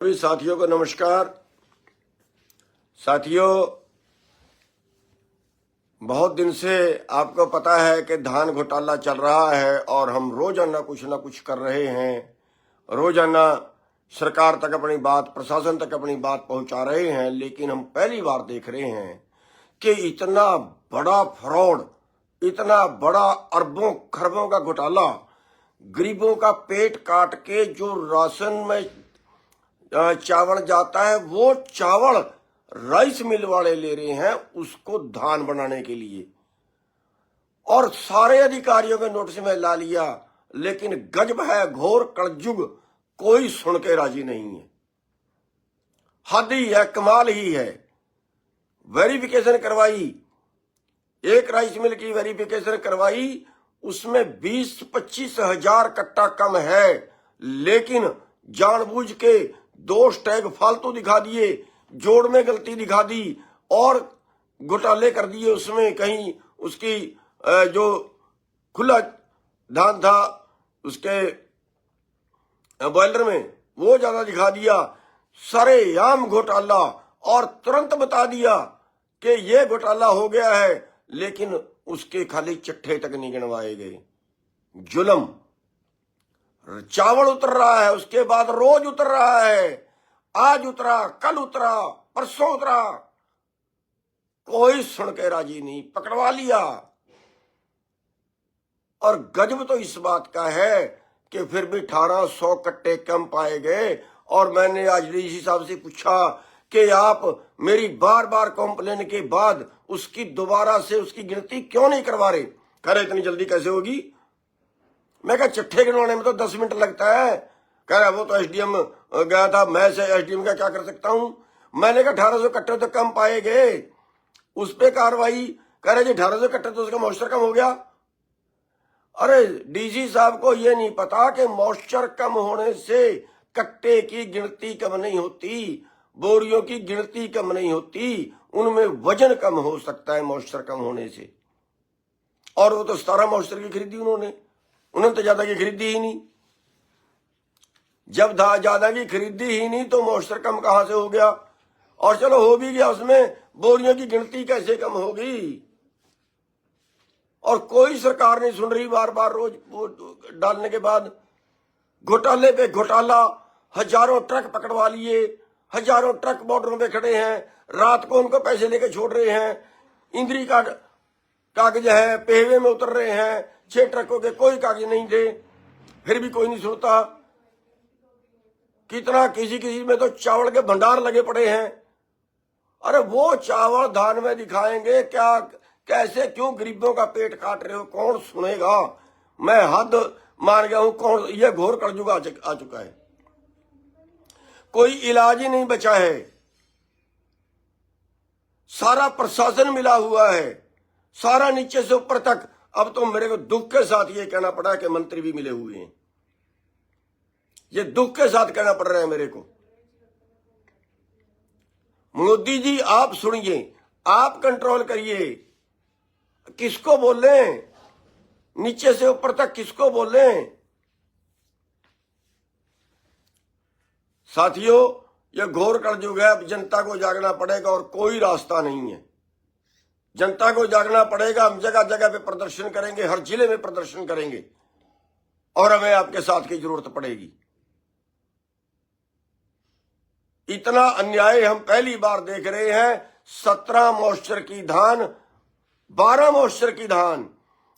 सभी साथियों को नमस्कार। साथियों, बहुत दिन से आपको पता है कि धान घोटाला चल रहा है और हम रोजाना कुछ ना कुछ कर रहे हैं। रोजाना सरकार तक अपनी बात, प्रशासन तक अपनी बात पहुंचा रहे हैं, लेकिन हम पहली बार देख रहे हैं कि इतना बड़ा फ्रॉड, इतना बड़ा अरबों खरबों का घोटाला, गरीबों का पेट काट के जो राशन में चावल जाता है, वो चावल राइस मिल वाले ले रहे हैं उसको धान बनाने के लिए, और सारे अधिकारियों के नोटिस में ला लिया। लेकिन गजब है, घोर कलयुग, कोई सुन के राजी नहीं है। हद ही है, कमाल ही है। वेरिफिकेशन करवाई, एक राइस मिल की वेरिफिकेशन करवाई, उसमें 20-25 हजार कट्टा कम है, लेकिन जानबूझ के 2 टैग फालतू दिखा दिए, जोड़ में गलती दिखा दी और घोटाले कर दिए। उसमें कहीं उसकी जो खुला धान था उसके बॉयलर में, वो ज्यादा दिखा दिया। सरेआम घोटाला, और तुरंत बता दिया कि ये घोटाला हो गया है, लेकिन उसके खाली चिट्ठे तक नहीं गिनवाए गए। जुल्म। चावल उतर रहा है, उसके बाद रोज उतर रहा है, आज उतरा, कल उतरा, परसों उतरा, कोई सुन के राजी नहीं, पकड़वा लिया। और गजब तो इस बात का है कि फिर भी 1800 कट्टे कम पाए गए। और मैंने आज डीसी साहब से पूछा कि आप मेरी बार बार कंप्लेन के बाद उसकी दोबारा से उसकी गिनती क्यों नहीं करवा रहे? कह रहे इतनी जल्दी कैसे होगी? मैं कहा चिट्ठे गिनवाने में तो 10 मिनट लगता है। कह रहा वो तो एसडीएम गया था, मैं से एसडीएम का क्या कर सकता हूं? मैंने कहा 1800 कट्टे तो कम पाए गए, उस पे कार्रवाई। कह रहे जी 1800 कट्टे तो उसका मॉइस्चर कम हो गया। अरे डीसी साहब को ये नहीं पता कि मॉइस्चर कम होने से कट्टे की गिनती कम नहीं होती, बोरियों की गिनती कम नहीं होती, उनमें वजन कम हो सकता है मॉइस्चर कम होने से। और वो तो 17 मॉइस्चर की खरीदी उन्होंने तो ज्यादा की खरीदी ही नहीं। जब ज्यादा की खरीदी ही नहीं तो मॉइस्चर कम कहां से हो गया? और चलो हो भी गया, उसमें बोरियों की गिनती कैसे कम होगी? और कोई सरकार नहीं सुन रही। बार बार रोज डालने के बाद घोटाले पे घोटाला, हजारों ट्रक पकड़वा लिए, हजारों ट्रक बॉर्डरों पे खड़े हैं, रात को उनको पैसे लेके छोड़ रहे हैं। इंद्री का कागज है, पेहवे में उतर रहे हैं, 6 ट्रकों के कोई कागज नहीं थे, फिर भी कोई नहीं सुनता। कितना किसी में तो चावल के भंडार लगे पड़े हैं। अरे वो चावल धान में दिखाएंगे क्या? कैसे, क्यों गरीबों का पेट काट रहे हो? कौन सुनेगा? मैं हद मान गया हूं। कौन? ये घोर कलयुग आ चुका है, कोई इलाज ही नहीं बचा है। सारा प्रशासन मिला हुआ है, सारा नीचे से ऊपर तक। अब तो मेरे को दुख के साथ ये कहना पड़ा कि मंत्री भी मिले हुए हैं। ये दुख के साथ कहना पड़ रहा है मेरे को। मोदी जी आप सुनिए, आप कंट्रोल करिए। किसको बोले? नीचे से ऊपर तक किसको बोले? साथियों, यह घोर कलयुग है। अब जनता को जागना पड़ेगा और कोई रास्ता नहीं है। जनता को जागना पड़ेगा। हम जगह जगह पे प्रदर्शन करेंगे, हर जिले में प्रदर्शन करेंगे, और हमें आपके साथ की जरूरत पड़ेगी। इतना अन्याय हम पहली बार देख रहे हैं। 17 मॉइस्चर की धान, 12 मॉइस्चर की धान,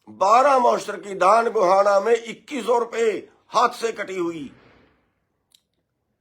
12 मॉइस्चर की धान गोहाना में 2100 रुपए हाथ से कटी हुई।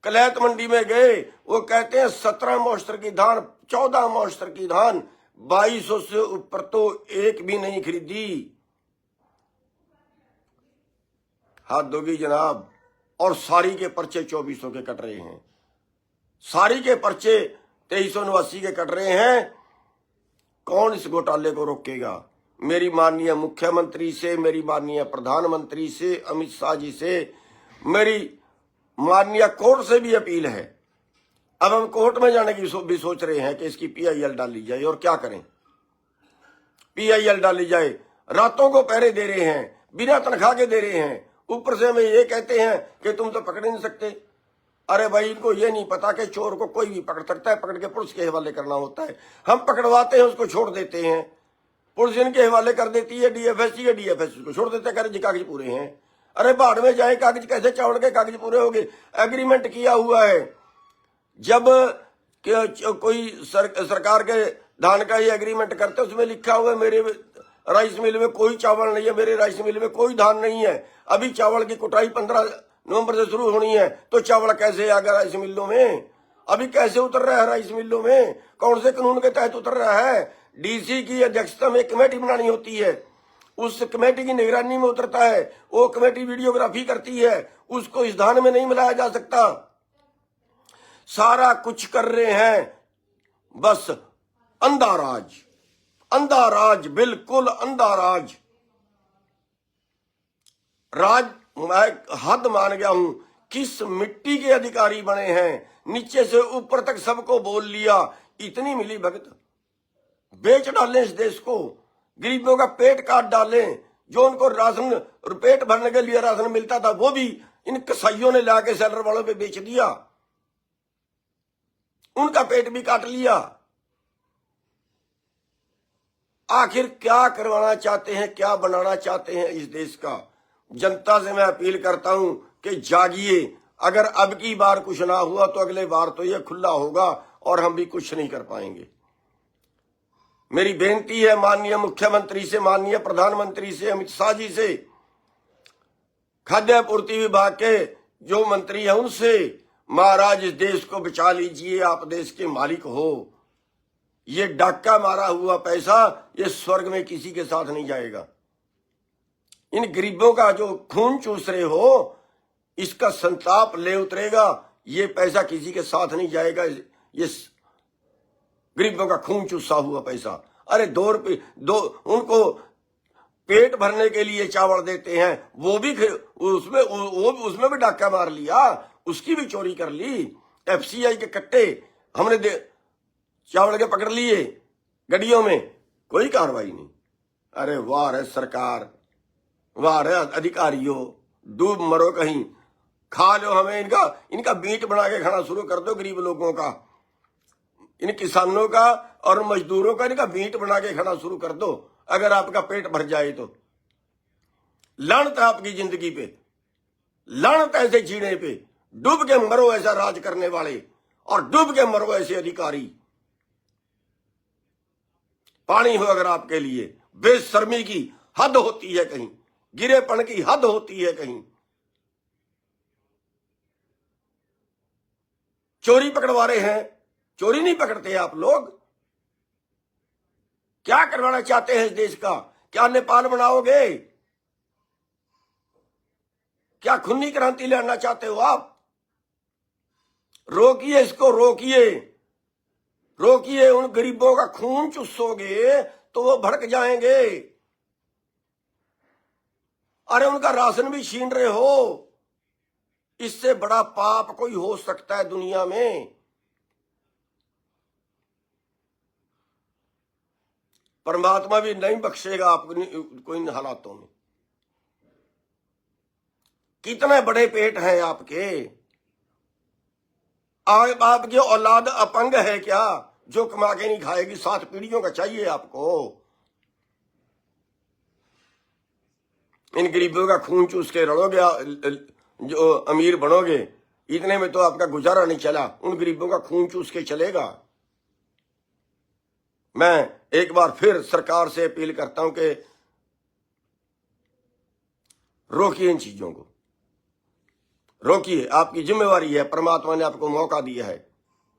कलैत मंडी में गए, वो कहते हैं 17 मॉइस्चर की धान, 14 मॉइस्चर की धान 2200 से ऊपर तो एक भी नहीं खरीदी। हाथ दोगी जनाब। और सारी के पर्चे 2400 के कट रहे हैं, सारी के पर्चे 2389 के कट रहे हैं। कौन इस घोटाले को रोकेगा? मेरी माननीय मुख्यमंत्री से, मेरी माननीय प्रधानमंत्री से, अमित शाह जी से, मेरी माननीय कोर्ट से भी अपील है। अब हम कोर्ट में जाने की भी सोच रहे हैं कि इसकी पीआईएल डाली जाए। और क्या करें? पीआईएल डाली जाए। रातों को पहरे दे रहे हैं, बिना तनख्वाह के दे रहे हैं, ऊपर से हमें ये कहते हैं कि तुम तो पकड़ नहीं सकते। अरे भाई, इनको ये नहीं पता कि चोर को कोई भी पकड़ सकता है, पकड़ के पुलिस के हवाले करना होता है। हम पकड़वाते हैं, उसको छोड़ देते हैं, पुलिस इनके हवाले कर देती है, डीएफएससी के डीएफएससी उसको छोड़ देते हैं, जी कागज पूरे हैं। अरे भाड़ में जाए, कागज कैसे चावल के कागज पूरे हो गए? एग्रीमेंट किया हुआ है। जब कोई सरकार के धान का ये एग्रीमेंट करते, उसमें लिखा हुआ है मेरे राइस मिल में कोई चावल नहीं है, मेरे राइस मिल में कोई धान नहीं है। अभी चावल की कुटाई 15 नवंबर से शुरू होनी है, तो चावल कैसे आएगा राइस मिलों में? अभी कैसे उतर रहा है राइस मिलों में? कौन से कानून के तहत उतर रहा है? डीसी की अध्यक्षता में कमेटी बनानी होती है, उस कमेटी की निगरानी में उतरता है, वो कमेटी वीडियोग्राफी करती है, उसको इस धान में नहीं मिलाया जा सकता। सारा कुछ कर रहे हैं, बस अंधा राज, अंधा राज, बिल्कुल अंधा राज। मैं हद मान गया हूं। किस मिट्टी के अधिकारी बने हैं, नीचे से ऊपर तक सबको बोल लिया, इतनी मिली भगत। बेच डालें इस देश को, गरीबों का पेट काट डालें। जो उनको राशन, पेट भरने के लिए राशन मिलता था, वो भी इन कसाईयों ने लाके सेलर वालों पे बेच दिया, उनका पेट भी काट लिया। आखिर क्या करवाना चाहते हैं, क्या बनाना चाहते हैं इस देश का? जनता से मैं अपील करता हूं कि जागिए। अगर अब की बार कुछ ना हुआ तो अगले बार तो यह खुला होगा और हम भी कुछ नहीं कर पाएंगे। मेरी बेनती है माननीय मुख्यमंत्री से, माननीय प्रधानमंत्री से, अमित शाह जी से, खाद्य आपूर्ति विभाग के जो मंत्री हैं उनसे, महाराज इस देश को बचा लीजिए, आप देश के मालिक हो। ये डाका मारा हुआ पैसा ये स्वर्ग में किसी के साथ नहीं जाएगा। इन गरीबों का जो खून चूस रहे हो, इसका संताप ले उतरेगा। ये पैसा किसी के साथ नहीं जाएगा, ये गरीबों का खून चूसा हुआ पैसा। अरे 2 रुपये उनको पेट भरने के लिए चावल देते हैं, वो भी उसमें भी डाका मार लिया, उसकी भी चोरी कर ली। एफसीआई के कट्टे हमने चावल के पकड़ लिए गड्डियों में, कोई कार्रवाई नहीं। अरे वाह रे सरकार, वाह रे अधिकारियों, डूब मरो कहीं, खा लो हमें। इनका बीट बना के खाना शुरू कर दो, गरीब लोगों का, इन किसानों का और मजदूरों का इनका बीट बना के खाना शुरू कर दो। अगर आपका पेट भर जाए तो लानत है आपकी जिंदगी पे, लानत है ऐसे जीने पे। डूब के मरो ऐसा राज करने वाले, और डूब के मरो ऐसे अधिकारी। पानी हो अगर आपके लिए, बेशर्मी की हद होती है कहीं, गिरेपन की हद होती है कहीं। चोरी पकड़वा रहे हैं, चोरी नहीं पकड़ते आप लोग। क्या करवाना चाहते हैं इस देश का? क्या नेपाल बनाओगे? क्या खूनी क्रांति लाना चाहते हो आप? रोकिए इसको, रोकिए, रोकिए। उन गरीबों का खून चूसोगे तो वो भड़क जाएंगे। अरे उनका राशन भी छीन रहे हो, इससे बड़ा पाप कोई हो सकता है दुनिया में? परमात्मा भी नहीं बख्शेगा आपको इन हालातों में। कितने बड़े पेट हैं आपके? आपकी औलाद अपंग है क्या, जो कमा के नहीं खाएगी? 7 पीढ़ियों का चाहिए आपको। इन गरीबों का खून चूस के लड़ोगे, जो अमीर बनोगे, इतने में तो आपका गुजारा नहीं चला, उन गरीबों का खून चूस के चलेगा। मैं एक बार फिर सरकार से अपील करता हूं कि रोकिए इन चीजों को, रोकिए। आपकी जिम्मेवारी है, परमात्मा ने आपको मौका दिया है,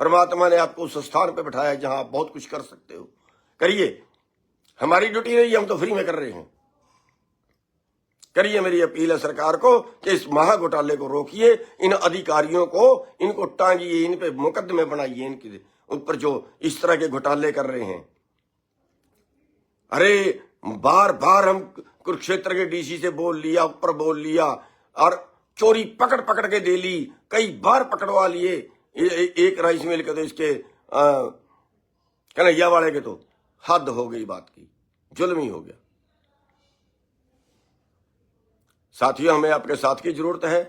परमात्मा ने आपको उस स्थान पे बिठाया है जहां आप बहुत कुछ कर सकते हो। करिए, हमारी ड्यूटी नहीं, हम तो फ्री में कर रहे हैं। करिए, मेरी अपील है सरकार को कि इस महा घोटाले को रोकिए, इन अधिकारियों को इनको टांगिए, इन पे मुकदमे बनाइए, इनके ऊपर जो इस तरह के घोटाले कर रहे हैं। अरे बार बार हम कुरुक्षेत्र के डीसी से बोल लिया, ऊपर बोल लिया, और चोरी पकड़ पकड़ के दे ली, कई बार पकड़वा लिए। एक राइस मिल के तो इसके कन्हैया वाले के तो हद हो गई बात की, जुल्म ही हो गया। साथियों, हमें आपके साथ की जरूरत है।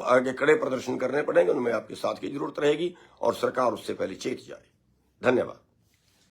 आगे कड़े प्रदर्शन करने पड़ेंगे, उनमें आपके साथ की जरूरत रहेगी और सरकार उससे पहले चेत जाए। धन्यवाद।